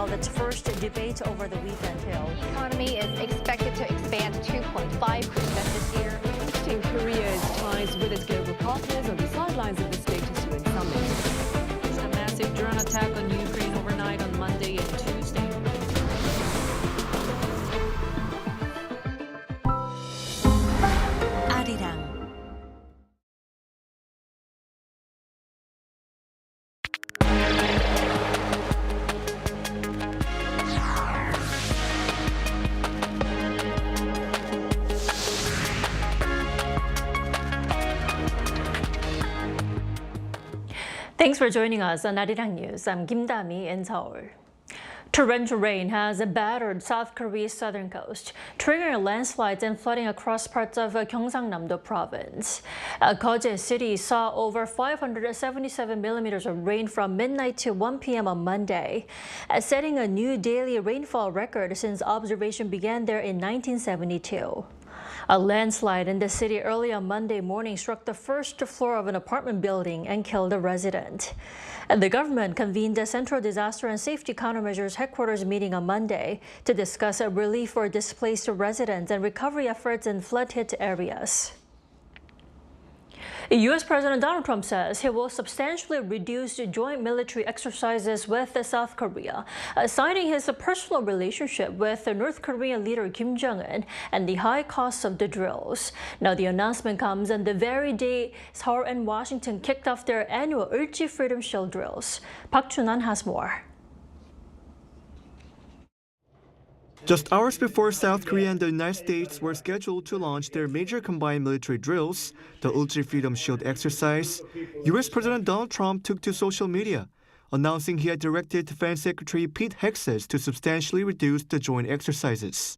held its first debate over the weekend. The economy is expected to expand 2.5% this year. Boosting Korea's ties with its global partners on the sidelines of the status UN summit. A massive drone attack on Ukraine overnight on Monday and Tuesday. Arirang. Thanks for joining us on Arirang News. I'm Kim Da-mi in Seoul. Torrential rain has battered South Korea's southern coast, triggering landslides and flooding across parts of Gyeongsangnam-do province. Geoje City saw over 577 millimeters of rain from midnight to 1 p.m. on Monday, setting a new daily rainfall record since observation began there in 1972. A landslide in the city early on Monday morning struck the first floor of an apartment building and killed a resident. The government convened a Central Disaster and Safety Countermeasures headquarters meeting on Monday to discuss relief for displaced residents and recovery efforts in flood-hit areas. U.S. President Donald Trump says he will substantially reduce joint military exercises with South Korea, citing his personal relationship with North Korean leader Kim Jong-un and the high costs of the drills. Now, the announcement comes on the very day Seoul and Washington kicked off their annual Ulchi Freedom Shield drills. Park Chun-an has more. Just hours before South Korea and the United States were scheduled to launch their major combined military drills, the Ulchi Freedom Shield exercise, U.S. President Donald Trump took to social media, announcing he had directed Defense Secretary Pete Hegseth to substantially reduce the joint exercises.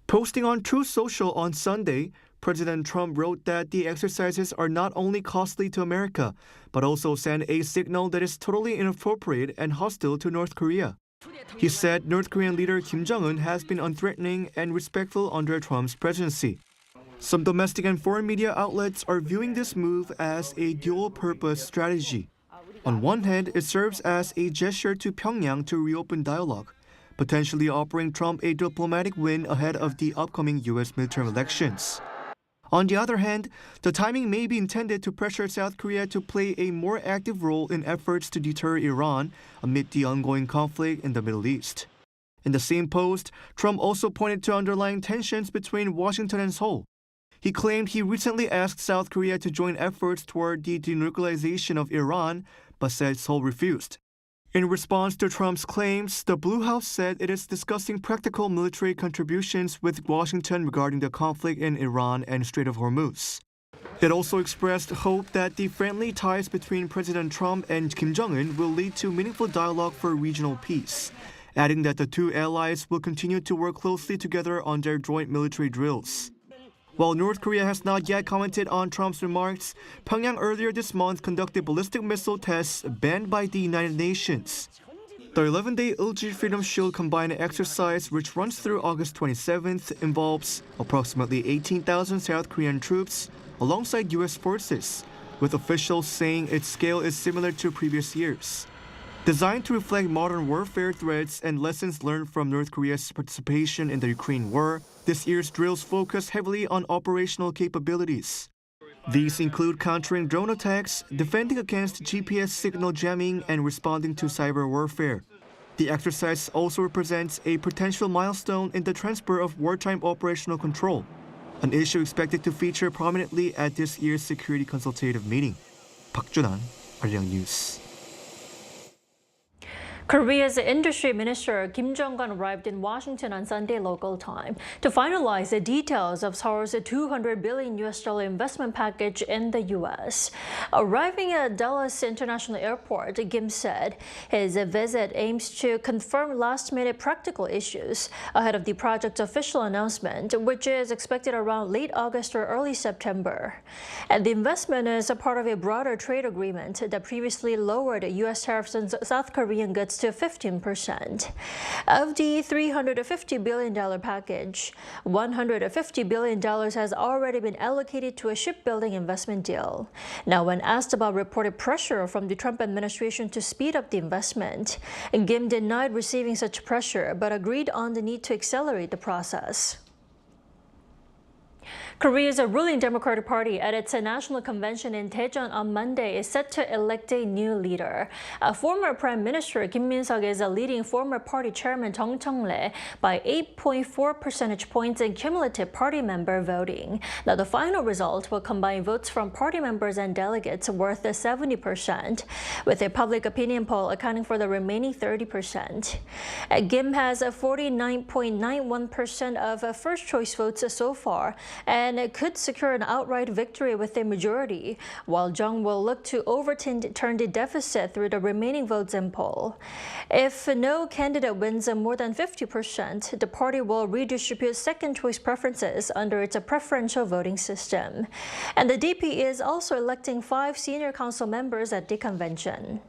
Posting on Truth Social on Sunday, President Trump wrote that the exercises are not only costly to America, but also send a signal that is totally inappropriate and hostile to North Korea. He said North Korean leader Kim Jong-un has been unthreatening and respectful under Trump's presidency. Some domestic and foreign media outlets are viewing this move as a dual-purpose strategy. On one hand, it serves as a gesture to Pyongyang to reopen dialogue, potentially offering Trump a diplomatic win ahead of the upcoming U.S. midterm elections. On the other hand, the timing may be intended to pressure South Korea to play a more active role in efforts to deter Iran amid the ongoing conflict in the Middle East. In the same post, Trump also pointed to underlying tensions between Washington and Seoul. He claimed he recently asked South Korea to join efforts toward the denuclearization of Iran, but said Seoul refused. In response to Trump's claims, the Blue House said it is discussing practical military contributions with Washington regarding the conflict in Iran and Strait of Hormuz. It also expressed hope that the friendly ties between President Trump and Kim Jong-un will lead to meaningful dialogue for regional peace, adding that the two allies will continue to work closely together on their joint military drills. While North Korea has not yet commented on Trump's remarks, Pyongyang earlier this month conducted ballistic missile tests banned by the United Nations. The 11-day Ulchi Freedom Shield combined exercise, which runs through August 27th, involves approximately 18,000 South Korean troops alongside U.S. forces, with officials saying its scale is similar to previous years. Designed to reflect modern warfare threats and lessons learned from North Korea's participation in the Ukraine war, this year's drills focus heavily on operational capabilities. These include countering drone attacks, defending against GPS signal jamming, and responding to cyber warfare. The exercise also represents a potential milestone in the transfer of wartime operational control, an issue expected to feature prominently at this year's Security Consultative Meeting. Park Chun-an, Arirang News. Korea's industry minister Kim Jung-kwan arrived in Washington on Sunday local time to finalize the details of Seoul's $200 billion investment package in the U.S. Arriving at Dallas International Airport, Kim said his visit aims to confirm last-minute practical issues ahead of the project's official announcement, which is expected around late August or early September. And the investment is a part of a broader trade agreement that previously lowered U.S. tariffs on South Korean goods to 15%. Of the $350 billion package, $150 billion has already been allocated to a shipbuilding investment deal. Now, when asked about reported pressure from the Trump administration to speed up the investment, Kim denied receiving such pressure but agreed on the need to accelerate the process. Korea's ruling Democratic Party at its national convention in Daejeon on Monday is set to elect a new leader. Former Prime Minister Kim Min-seok is leading former party chairman Jung Chung-lee by 8.4 percentage points in cumulative party member voting. Now, the final result will combine votes from party members and delegates worth 70%, with a public opinion poll accounting for the remaining 30%. Kim has 49.91% of first-choice votes so far, and could secure an outright victory with a majority, while Jung will look to overturn the deficit through the remaining votes in poll. If no candidate wins more than 50%, the party will redistribute second-choice preferences under its preferential voting system. And the DP is also electing 5 senior council members at the convention.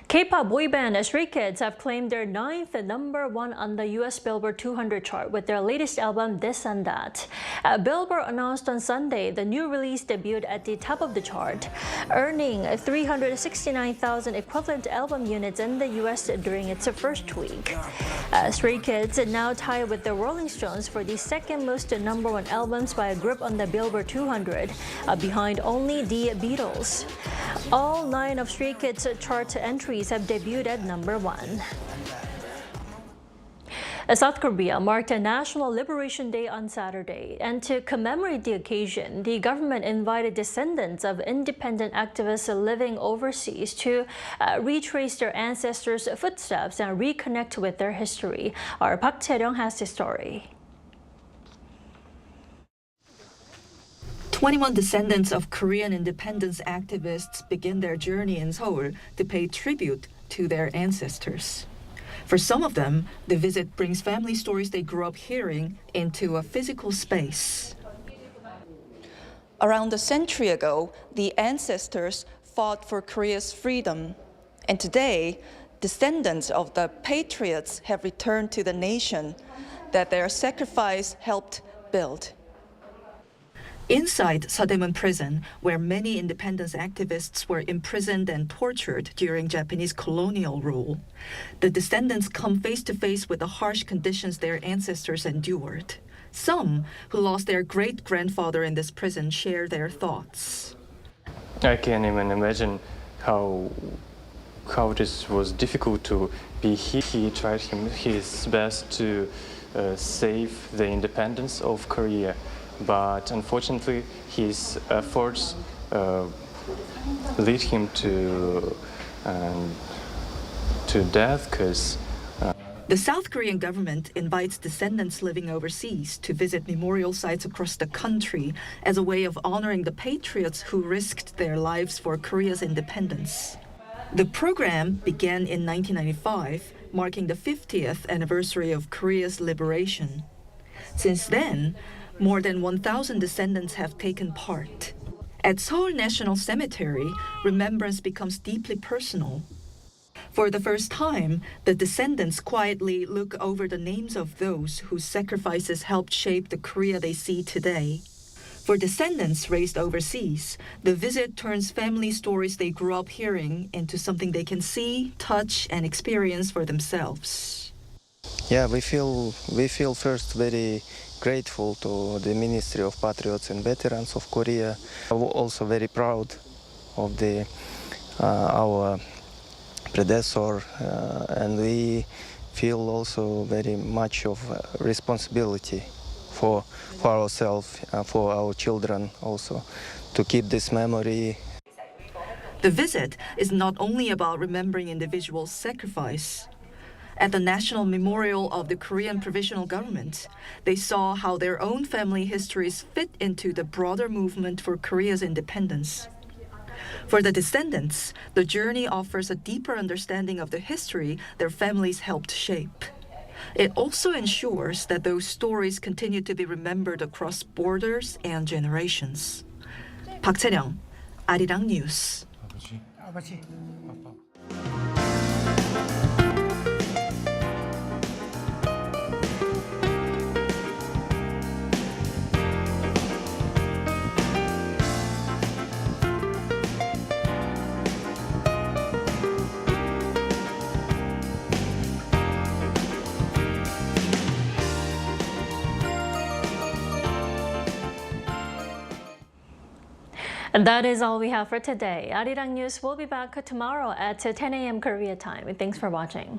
K-pop boyband Stray Kids have claimed their 9th #1 on the U.S. Billboard 200 chart with their latest album, Descendants. Billboard announced on Sunday the new release debuted at the top of the chart, earning 369,000 equivalent album units in the U.S. during its first week. Stray Kids now tie with the Rolling Stones for the second most #1 albums by a group on the Billboard 200, behind only the Beatles. All 9 of Stray Kids' chart entries have debuted at #1. South Korea marked a National Liberation Day on Saturday, and to commemorate the occasion, the government invited descendants of independent activists living overseas to retrace their ancestors' footsteps and reconnect with their history. Our Park Chae-ryung has the story. 21 descendants of Korean independence activists begin their journey in Seoul to pay tribute to their ancestors. For some of them, the visit brings family stories they grew up hearing into a physical space. Around a century ago, the ancestors fought for Korea's freedom. And today, descendants of the patriots have returned to the nation that their sacrifice helped build. Inside Sadaemun prison, where many independence activists were imprisoned and tortured during Japanese colonial rule, the descendants come face to face with the harsh conditions their ancestors endured. Some who lost their great-grandfather in this prison share their thoughts. I can't even imagine how this was difficult to be here. He tried his best to save the independence of Korea. But unfortunately, his efforts lead him to death because the South Korean government invites descendants living overseas to visit memorial sites across the country as a way of honoring the patriots who risked their lives for Korea's independence. The program began in 1995, marking the 50th anniversary of Korea's liberation. Since then, more than 1,000 descendants have taken part. At Seoul National Cemetery, remembrance becomes deeply personal. For the first time, the descendants quietly look over the names of those whose sacrifices helped shape the Korea they see today. For descendants raised overseas, the visit turns family stories they grew up hearing into something they can see, touch, and experience for themselves. Yeah, we feel first very grateful to the Ministry of Patriots and Veterans of Korea. We're also very proud of our predecessor, and we feel also very much of responsibility for ourselves, for our children also, to keep this memory. The visit is not only about remembering individuals' sacrifice. At the National Memorial of the Korean Provisional Government, they saw how their own family histories fit into the broader movement for Korea's independence. For the descendants, the journey offers a deeper understanding of the history their families helped shape. It also ensures that those stories continue to be remembered across borders and generations. Park Chae-ryung, Arirang News. And that is all we have for today. Arirang News will be back tomorrow at 10 a.m. Korea time. Thanks for watching.